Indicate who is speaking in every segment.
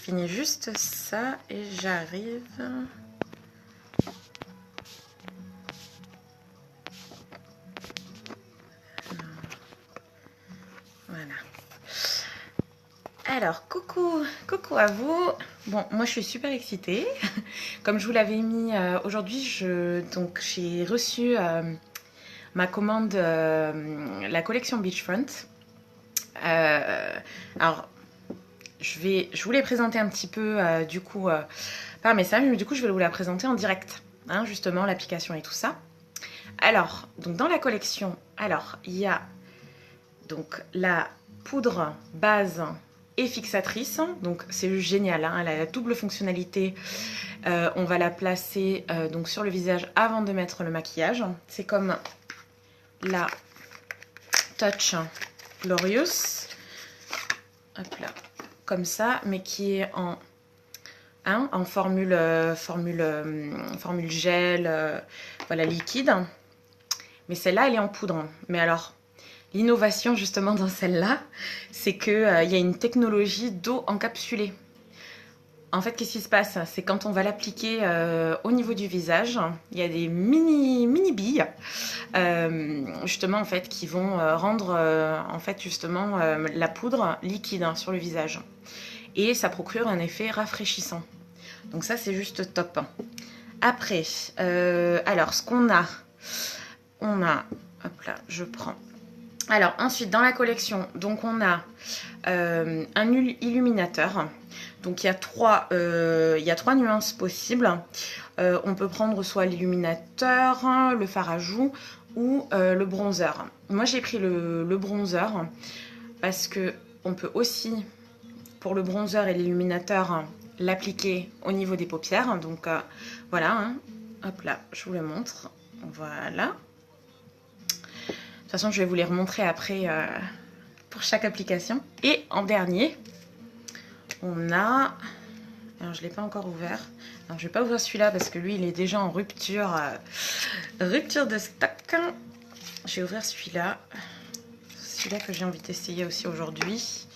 Speaker 1: finis juste ça et j'arrive. Voilà. Alors, coucou à vous. Bon, moi je suis super excitée. Comme je vous l'avais mis aujourd'hui, j'ai reçu ma commande, la collection Beachfront. Alors, je vous l'ai présentée un petit peu par message, mais du coup je vais vous la présenter en direct, hein, justement l'application et tout ça. Alors, donc dans la collection, alors il y a donc la poudre base et fixatrice, donc c'est génial, hein, elle a la double fonctionnalité. On va la placer donc sur le visage avant de mettre le maquillage. C'est comme la Touch Glorious, hop là, comme ça, mais qui est en formule gel, voilà, liquide. Mais celle-là, elle est en poudre. Mais alors, l'innovation justement dans celle-là, c'est qu'il y a une technologie d'eau encapsulée. En fait, qu'est-ce qui se passe? C'est quand on va l'appliquer au niveau du visage, il y a des mini billes, justement en fait, qui vont rendre en fait justement la poudre liquide sur le visage, et ça procure un effet rafraîchissant. Donc ça, c'est juste top. Après, alors ce qu'on a, hop là, je prends. Alors ensuite dans la collection, donc on a un illuminateur. Donc il y a trois nuances possibles. On peut prendre soit l'illuminateur, le fard à joues ou le bronzer. Moi j'ai pris le bronzer parce que on peut aussi, pour le bronzer et l'illuminateur, l'appliquer au niveau des paupières. Donc voilà, hein. Hop là, je vous le montre. Voilà. De toute façon, je vais vous les remontrer après pour chaque application. Et en dernier, on a... Alors, je ne l'ai pas encore ouvert. Alors, je ne vais pas ouvrir celui-là parce que lui, il est déjà en rupture de stock. Je vais ouvrir celui-là. Celui-là que j'ai envie d'essayer aussi aujourd'hui.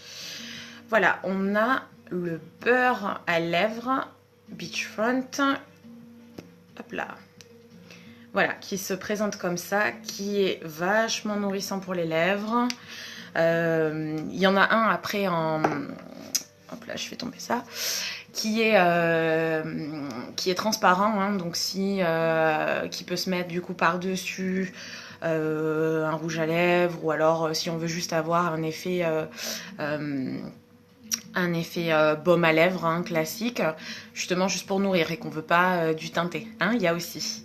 Speaker 1: Voilà, on a le beurre à lèvres Beachfront. Hop là. Voilà, qui se présente comme ça, qui est vachement nourrissant pour les lèvres. Il y en a un après en... Hop là, je fais tomber ça. Qui est transparent, hein, donc qui peut se mettre du coup par-dessus un rouge à lèvres, ou alors si on veut juste avoir un effet baume à lèvres, hein, classique, justement juste pour nourrir et qu'on veut pas du teinté, hein, il y a aussi.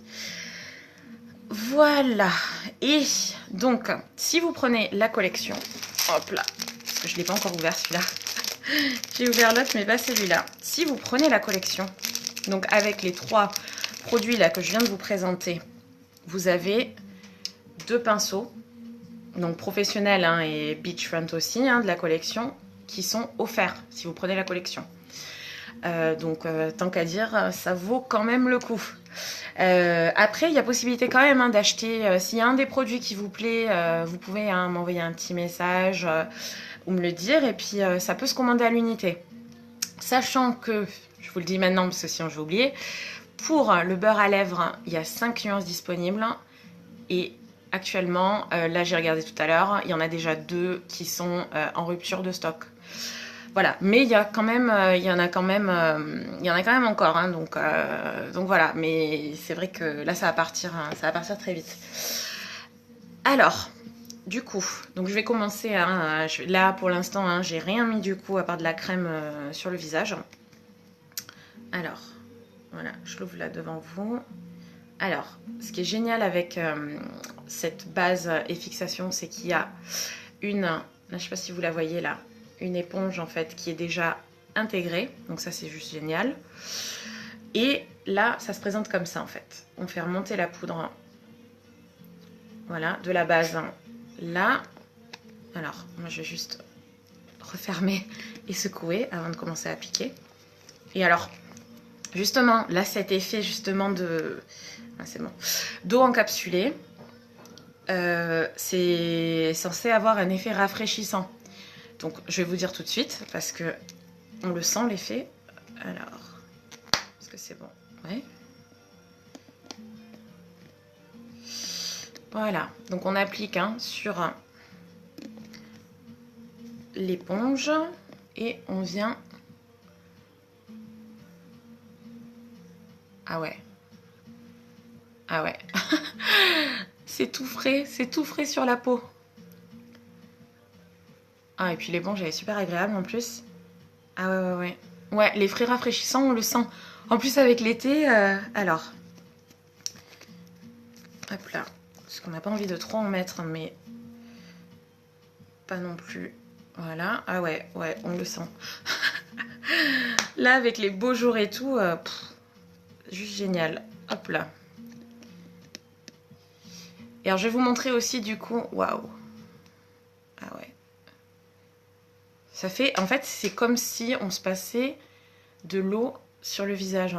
Speaker 1: Voilà, et donc si vous prenez la collection, hop là, parce que je ne l'ai pas encore ouvert celui-là, j'ai ouvert l'autre mais pas celui-là. Si vous prenez la collection, donc avec les 3 produits là que je viens de vous présenter, vous avez 2 pinceaux, donc professionnels, hein, et Beachfront aussi, hein, de la collection, qui sont offerts si vous prenez la collection. Donc tant qu'à dire, ça vaut quand même le coup. Après, il y a possibilité quand même, hein, d'acheter, s'il y a un des produits qui vous plaît, vous pouvez, hein, m'envoyer un petit message ou me le dire, et puis ça peut se commander à l'unité. Sachant que, je vous le dis maintenant parce que sinon je vais oublier, pour le beurre à lèvres, il y a 5 nuances disponibles, et actuellement, là j'ai regardé tout à l'heure, il y en a déjà 2 qui sont en rupture de stock. Voilà, mais il y en a quand même encore, hein, donc voilà. Mais c'est vrai que là, ça va partir très vite. Alors, du coup, donc je vais commencer. Hein, là, pour l'instant, hein, j'ai rien mis du coup à part de la crème sur le visage. Alors, voilà, je l'ouvre là devant vous. Alors, ce qui est génial avec cette base et fixation, c'est qu'il y a là, je sais pas si vous la voyez là, une éponge en fait qui est déjà intégrée, donc ça c'est juste génial. Et là ça se présente comme ça en fait, on fait remonter la poudre, voilà, de la base là. Alors moi je vais juste refermer et secouer avant de commencer à appliquer. Et alors justement là, cet effet justement c'est bon, d'eau encapsulée, c'est censé avoir un effet rafraîchissant. Donc je vais vous dire tout de suite, parce que On le sent l'effet. Alors, est-ce que c'est bon? Ouais. Voilà, donc on applique sur l'éponge et on vient... Ah ouais. Ah ouais. C'est tout frais sur la peau. Ah, et puis l'éponge, elle est super agréable en plus. Ah ouais, ouais, ouais. Ouais, les frais rafraîchissants, on le sent. En plus, avec l'été, alors... Hop là. Parce qu'on n'a pas envie de trop en mettre, mais... Pas non plus. Voilà. Ah ouais, ouais, on le sent. Là, avec les beaux jours et tout, juste génial. Hop là. Et alors, je vais vous montrer aussi, du coup... Waouh. Ah ouais. Ça fait... En fait, c'est comme si on se passait de l'eau sur le visage.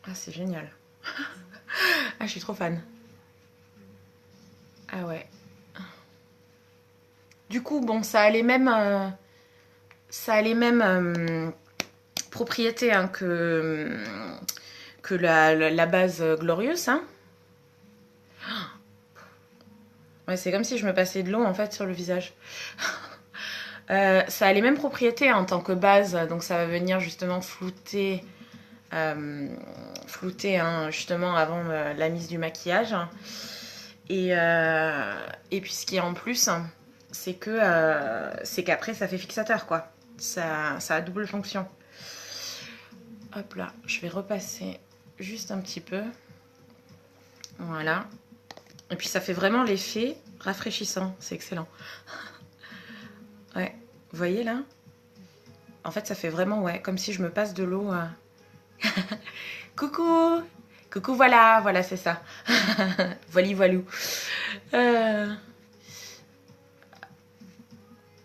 Speaker 1: Ah, c'est génial. Ah, je suis trop fan. Ah ouais. Du coup, bon, ça a les mêmes... propriétés que la base Glorious. Ouais, c'est comme si je me passais de l'eau en fait sur le visage. Ça a les mêmes propriétés en tant que base, donc ça va venir justement flouter, justement avant la mise du maquillage. Et puis ce qui est en plus, c'est qu'après ça fait fixateur quoi. Ça a double fonction. Hop là, je vais repasser juste un petit peu. Voilà. Et puis ça fait vraiment l'effet rafraîchissant, c'est excellent. Ouais, vous voyez là? En fait ça fait vraiment, ouais, comme si je me passe de l'eau. Coucou! Coucou, voilà, voilà, c'est ça. Voili voilou.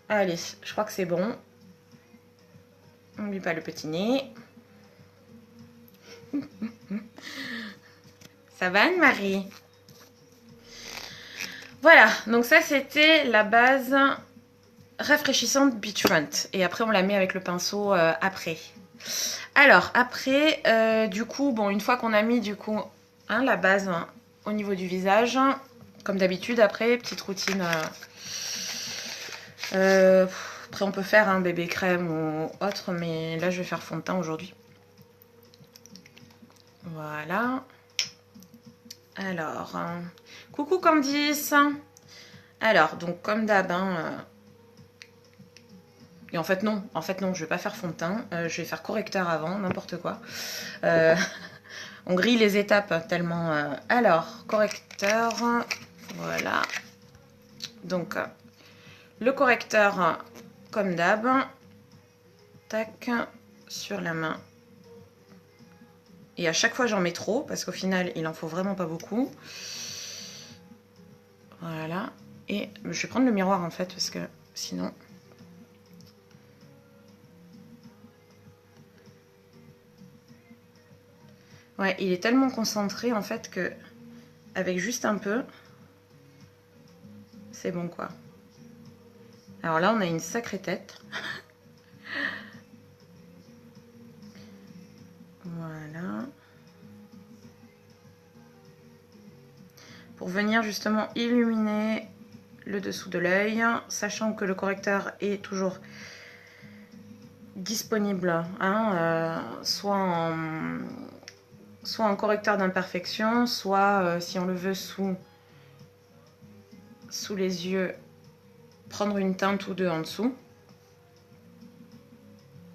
Speaker 1: Allez, je crois que c'est bon. N'oublie pas le petit nez. Ça va, Anne-Marie? Voilà, donc ça c'était la base rafraîchissante Beachfront. Et après on la met avec le pinceau après. Alors après, du coup, bon, une fois qu'on a mis du coup la base au niveau du visage, comme d'habitude, après, petite routine. Après on peut faire un bébé crème ou autre, mais là je vais faire fond de teint aujourd'hui. Voilà. Alors, coucou Candice. Alors, donc comme d'hab, et en fait non, je vais pas faire fond de teint, je vais faire correcteur avant, n'importe quoi. On grille les étapes tellement... Alors, correcteur, voilà. Donc, le correcteur, comme d'hab, tac, sur la main. Et à chaque fois, j'en mets trop, parce qu'au final, il en faut vraiment pas beaucoup. Voilà. Et je vais prendre le miroir, en fait, parce que sinon... Ouais, il est tellement concentré, en fait, que avec juste un peu, c'est bon, quoi. Alors là, on a une sacrée tête. Voilà. Pour venir justement illuminer le dessous de l'œil, sachant que le correcteur est toujours disponible, soit en correcteur d'imperfection, soit si on le veut sous les yeux, prendre une teinte ou deux en dessous,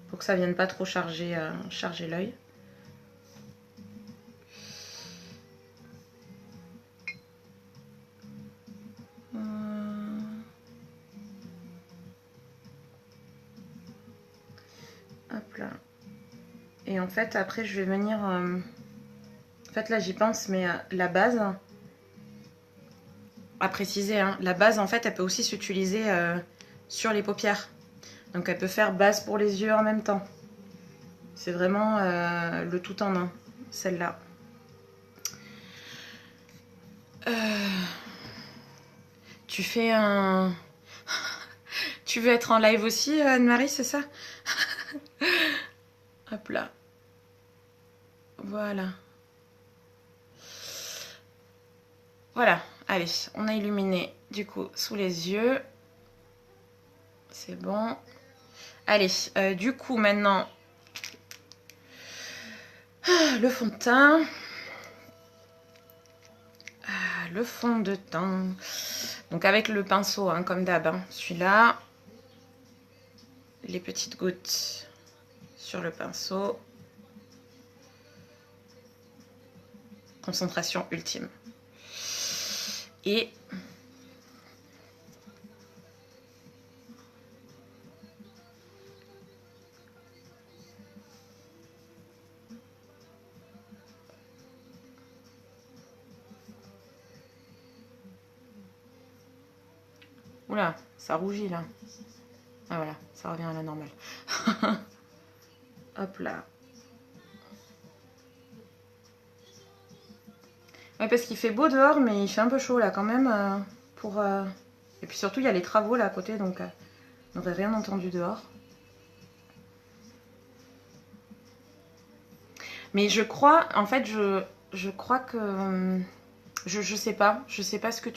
Speaker 1: pour que ça vienne pas trop charger l'œil. Hop là. Et en fait, après, je vais venir... En fait, là, j'y pense, mais la base, à préciser, la base, en fait, elle peut aussi s'utiliser sur les paupières. Donc, elle peut faire base pour les yeux en même temps. C'est vraiment le tout en un, celle-là. Tu fais Tu veux être en live aussi, Anne-Marie, c'est ça? Hop là. Voilà. Voilà. Allez, on a illuminé du coup sous les yeux. C'est bon. Allez, du coup maintenant, le fond de teint. Le fond de teint. Donc avec le pinceau, hein, comme d'hab, hein, celui-là. Les petites gouttes sur le pinceau. Concentration ultime. Et oula, ça rougit là. Ah voilà, ça revient à la normale. Hop là. Ouais, parce qu'il fait beau dehors, mais il fait un peu chaud là quand même. Et puis surtout, il y a les travaux là à côté, donc on n'aurait rien entendu dehors. Mais je crois, en fait, je crois que... Je sais pas ce que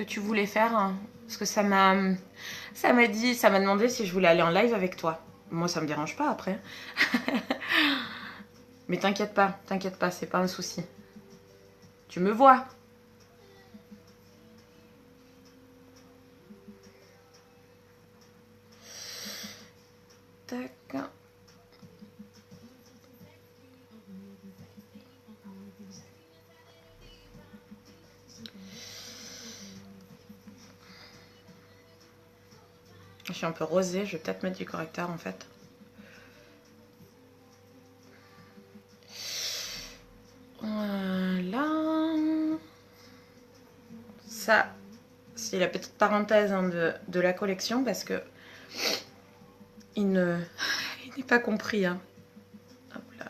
Speaker 1: tu voulais faire. Hein, parce que ça m'a demandé si je voulais aller en live avec toi. Moi, ça me dérange pas après. Mais t'inquiète pas, c'est pas un souci. Tu me vois. Tac. Je suis un peu rosée, je vais peut-être mettre du correcteur en fait. Voilà. Ça, c'est la petite parenthèse hein, de la collection parce que il n'est pas compris. Hein. Hop là.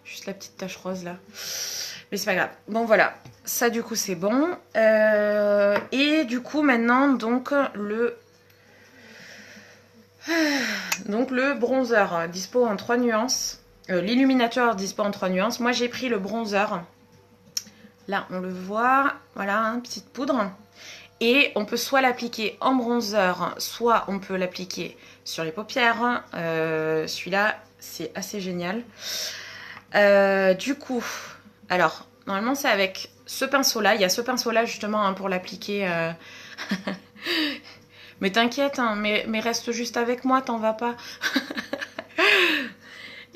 Speaker 1: Juste la petite tache rose là. Mais c'est pas grave. Bon voilà, ça du coup c'est bon. Et du coup maintenant donc le bronzer dispo en 3 nuances. L'illuminateur dispo en 3 nuances. Moi j'ai pris le bronzer. Là on le voit. Voilà, hein, petite poudre. Et on peut soit l'appliquer en bronzer, soit on peut l'appliquer sur les paupières. Celui-là c'est assez génial. Du coup, alors normalement c'est avec ce pinceau là. Il y a ce pinceau là justement hein, pour l'appliquer. Mais t'inquiète, hein, mais reste juste avec moi, t'en vas pas.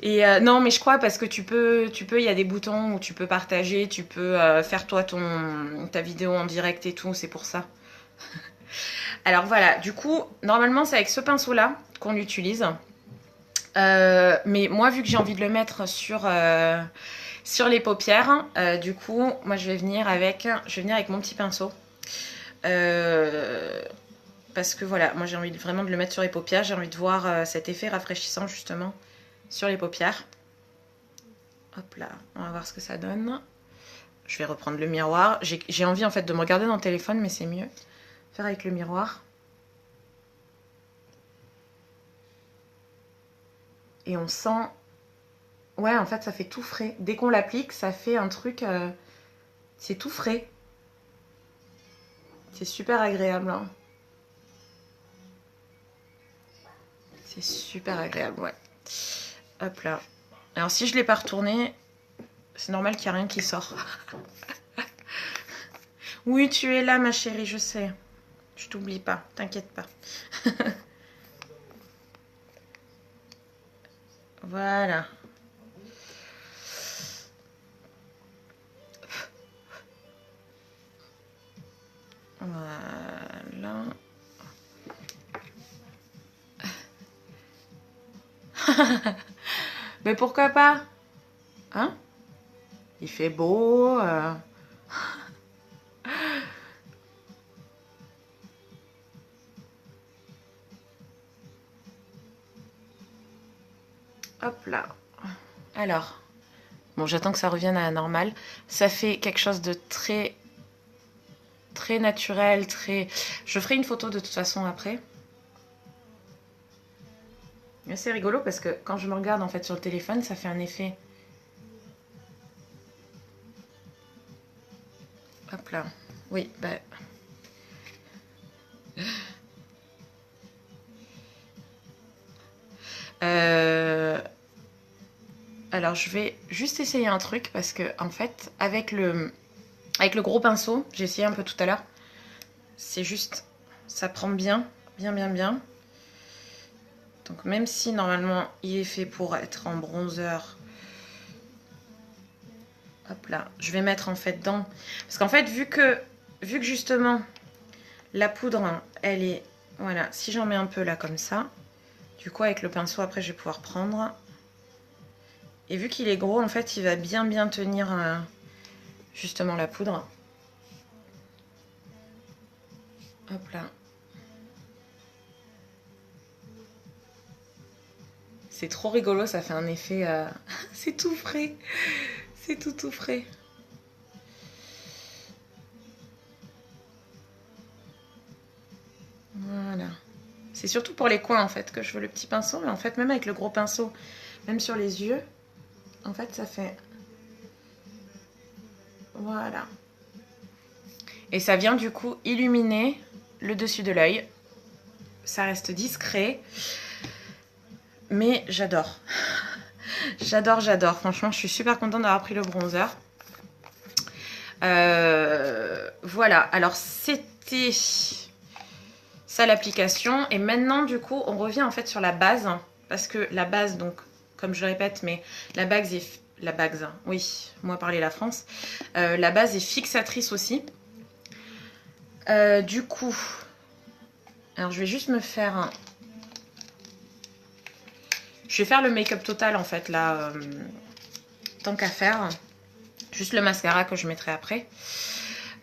Speaker 1: Et non, mais je crois parce que tu peux, il y a des boutons où tu peux partager, tu peux faire toi ta vidéo en direct et tout, c'est pour ça. Alors voilà, du coup, normalement c'est avec ce pinceau là qu'on l'utilise. Mais moi, vu que j'ai envie de le mettre sur les paupières, du coup, moi je vais venir avec mon petit pinceau. Parce que voilà, moi j'ai envie vraiment de le mettre sur les paupières. J'ai envie de voir cet effet rafraîchissant justement sur les paupières. Hop là, on va voir ce que ça donne. Je vais reprendre le miroir. J'ai envie en fait de me regarder dans le téléphone, mais c'est mieux faire avec le miroir. Et on sent... Ouais, en fait, ça fait tout frais. Dès qu'on l'applique, ça fait un truc... C'est tout frais. C'est super agréable. Hein. C'est super agréable, ouais. Hop là. Alors, si je ne l'ai pas retourné, c'est normal qu'il n'y a rien qui sort. Oui, tu es là, ma chérie, je sais. Je t'oublie pas, t'inquiète pas. Voilà. Voilà. Mais pourquoi pas? Hein? Il fait beau. Hop là. Alors. Bon, j'attends que ça revienne à la normale. Ça fait quelque chose de très naturel, très... Je ferai une photo de toute façon après. C'est rigolo parce que quand je me regarde en fait sur le téléphone, ça fait un effet. Hop là. Oui, bah. Alors je vais juste essayer un truc parce que en fait avec le gros pinceau, j'ai essayé un peu tout à l'heure, c'est juste, ça prend bien. Donc même si normalement il est fait pour être en bronzer, hop là, je vais mettre en fait dans, parce qu'en fait vu que justement la poudre elle est, voilà, si j'en mets un peu là comme ça, du coup avec le pinceau après je vais pouvoir prendre. Et vu qu'il est gros, en fait, il va bien tenir justement la poudre. Hop là. C'est trop rigolo, ça fait un effet... c'est tout frais. C'est tout frais. Voilà. C'est surtout pour les coins, en fait, que je veux le petit pinceau. Mais en fait, même avec le gros pinceau, même sur les yeux, en fait, ça fait... Voilà. Et ça vient, du coup, illuminer le dessus de l'œil. Ça reste discret. Mais j'adore. J'adore. Franchement, je suis super contente d'avoir pris le bronzer. Voilà. Alors, c'était ça l'application. Et maintenant, du coup, on revient en fait sur la base. Parce que la base, donc, comme je le répète, mais la base est... La base, oui, moi parler la France. La base est fixatrice aussi. Du coup... Alors, je vais juste me faire... Je vais faire le make-up total, en fait, là, tant qu'à faire. Juste le mascara que je mettrai après.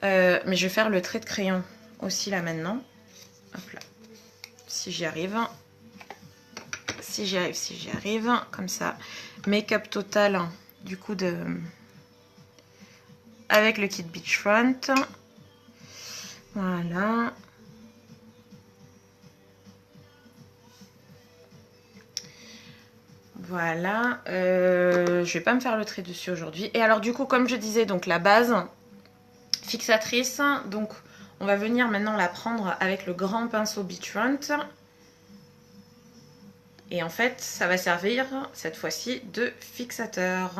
Speaker 1: Mais je vais faire le trait de crayon aussi, là, maintenant. Hop là. Si j'y arrive. Si j'y arrive. Comme ça. Make-up total, du coup, avec le kit Beachfront. Voilà. Voilà, je vais pas me faire le trait dessus aujourd'hui. Et alors du coup, comme je disais, donc la base fixatrice, donc on va venir maintenant la prendre avec le grand pinceau Beachfront. Et en fait, ça va servir cette fois-ci de fixateur.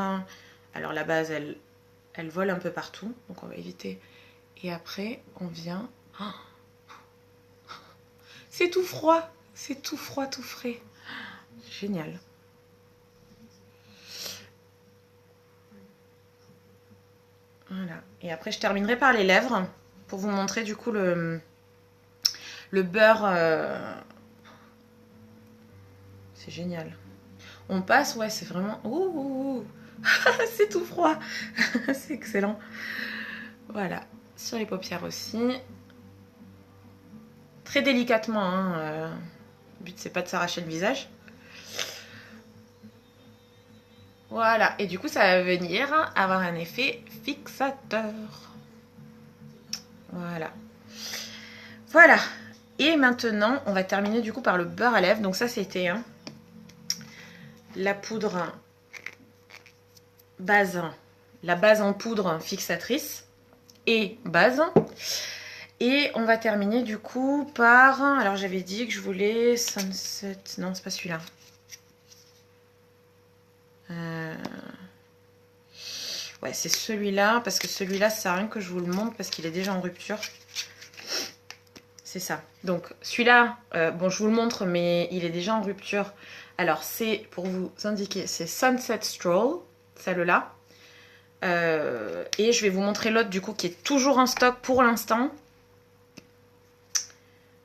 Speaker 1: Alors la base, elle vole un peu partout, donc on va éviter. Et après, on vient... Oh, c'est tout froid, tout frais. Génial. Voilà. Et après, je terminerai par les lèvres pour vous montrer du coup le beurre. C'est génial. On passe, ouais, c'est vraiment... Ouh, c'est tout froid. C'est excellent. Voilà. Sur les paupières aussi. Très délicatement. Hein. Le but, c'est pas de s'arracher le visage. Voilà, et du coup ça va venir avoir un effet fixateur. Voilà. Et maintenant on va terminer du coup par le beurre à lèvres. Donc ça c'était la poudre base, la base en poudre fixatrice et base. Et on va terminer du coup par... Alors j'avais dit que je voulais Sunset... Non, c'est pas celui-là. Ouais, c'est celui-là, parce que celui-là, ça sert à rien que je vous le montre, parce qu'il est déjà en rupture. C'est ça. Donc, celui-là, bon, je vous le montre, mais il est déjà en rupture. Alors, c'est, pour vous indiquer, c'est Sunset Stroll, celle-là. Et je vais vous montrer l'autre, du coup, qui est toujours en stock pour l'instant.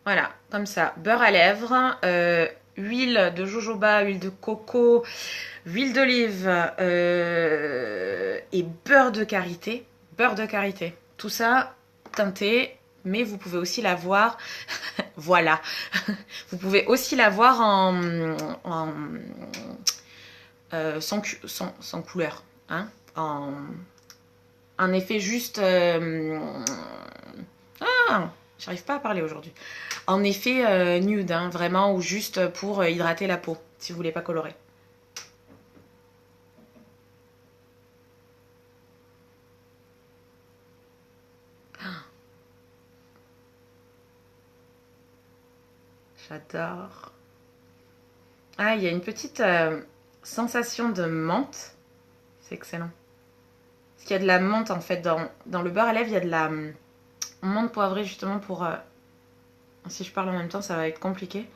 Speaker 1: Voilà, comme ça. Beurre à lèvres, huile de jojoba, huile de coco... Huile d'olive et beurre de karité. Beurre de karité. Tout ça teinté, mais vous pouvez aussi l'avoir... voilà. Vous pouvez aussi l'avoir sans couleur. Hein, un effet juste... j'arrive pas à parler aujourd'hui. En effet nude, hein, vraiment, ou juste pour hydrater la peau. si vous voulez pas colorer. J'adore. Ah, il y a une petite sensation de menthe. C'est excellent. Parce qu'il y a de la menthe en fait dans le beurre à lèvres, il y a de la menthe poivrée justement pour... si je parle en même temps, ça va être compliqué.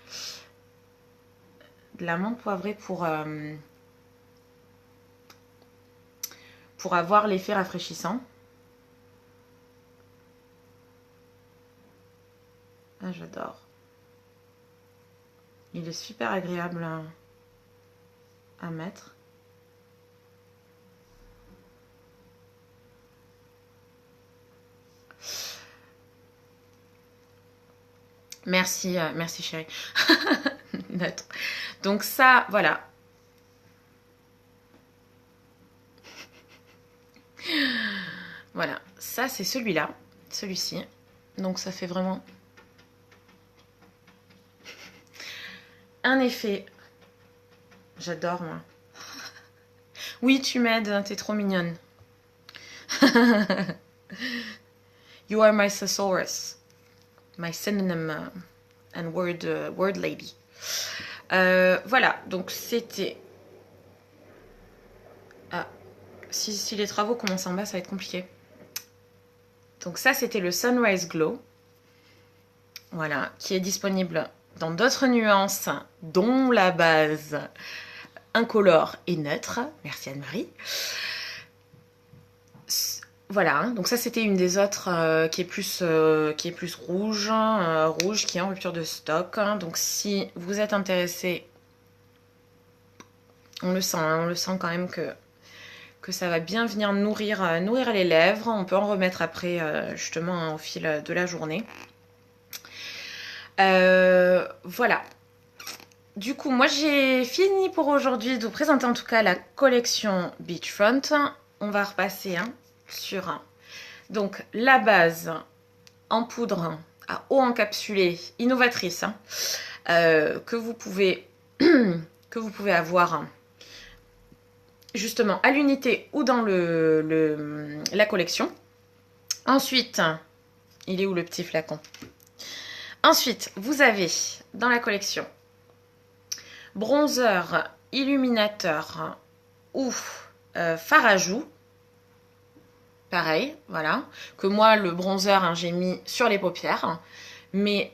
Speaker 1: De la menthe poivrée pour avoir l'effet rafraîchissant. Ah, j'adore. Il est super agréable à mettre. Merci, merci chérie. Neutre. Donc ça, voilà. Voilà, ça c'est celui-là, celui-ci. Donc ça fait vraiment un effet. J'adore moi. Oui, tu m'aides, t'es trop mignonne. You are my thesaurus. My synonym and word lady. Voilà, donc c'était... Ah, si les travaux commencent en bas, ça va être compliqué. Donc ça, c'était le Sunrise Glow. Voilà, qui est disponible dans d'autres nuances, dont la base incolore et neutre. Merci Anne-Marie. Voilà, donc ça c'était une des autres qui est plus rouge, rouge qui est en rupture de stock. Donc si vous êtes intéressé, on le sent quand même que ça va bien venir nourrir les lèvres. On peut en remettre après justement au fil de la journée. Voilà. Du coup, moi j'ai fini pour aujourd'hui de vous présenter en tout cas la collection Beachfront. On va repasser sur donc la base en poudre à eau encapsulée innovatrice que vous pouvez avoir justement à l'unité ou dans la collection. Ensuite, il est où le petit flacon? Ensuite, vous avez dans la collection bronzer, illuminateur ou fard à joues. Pareil, voilà. Que moi, le bronzer, j'ai mis sur les paupières, mais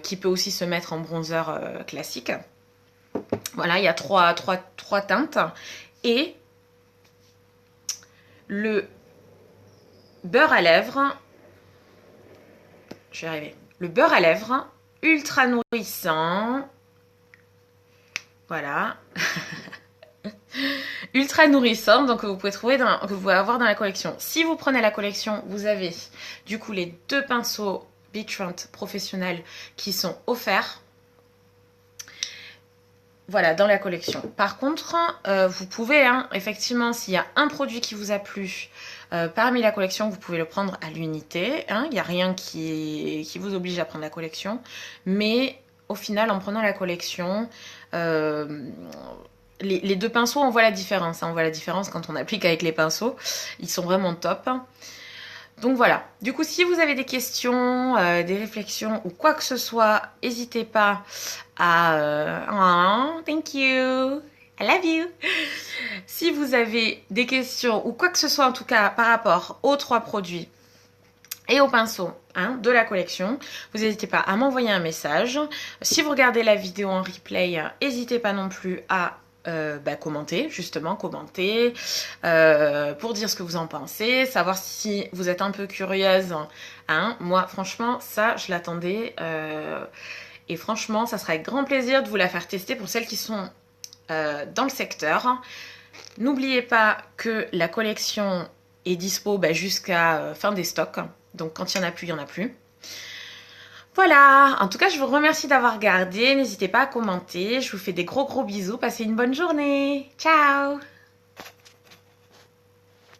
Speaker 1: qui peut aussi se mettre en bronzer classique. Voilà, il y a trois teintes. Et le beurre à lèvres, je vais y arriver. Le beurre à lèvres, ultra nourrissant. Voilà. Ultra nourrissant, donc que vous pouvez avoir dans la collection. Si vous prenez la collection, vous avez du coup les 2 pinceaux Beachfront professionnels qui sont offerts. Voilà, dans la collection. Par contre, vous pouvez, effectivement, s'il y a un produit qui vous a plu parmi la collection, vous pouvez le prendre à l'unité. Il n'y a rien qui vous oblige à prendre la collection. Mais au final, en prenant la collection, les 2 pinceaux, on voit la différence. On voit la différence quand on applique avec les pinceaux. Ils sont vraiment top. Donc voilà. Du coup, si vous avez des questions, des réflexions ou quoi que ce soit, n'hésitez pas à... thank you, I love you. Si vous avez des questions ou quoi que ce soit en tout cas par rapport aux 3 produits et aux pinceaux de la collection, vous n'hésitez pas à m'envoyer un message. Si vous regardez la vidéo en replay, n'hésitez pas non plus à commenter, justement, commenter pour dire ce que vous en pensez, savoir si vous êtes un peu curieuse. Moi, franchement, ça, je l'attendais. Et franchement, ça sera avec grand plaisir de vous la faire tester pour celles qui sont dans le secteur. N'oubliez pas que la collection est dispo jusqu'à fin des stocks. Donc, quand il n'y en a plus, il n'y en a plus. Voilà, en tout cas, je vous remercie d'avoir regardé. N'hésitez pas à commenter. Je vous fais des gros bisous. Passez une bonne journée. Ciao!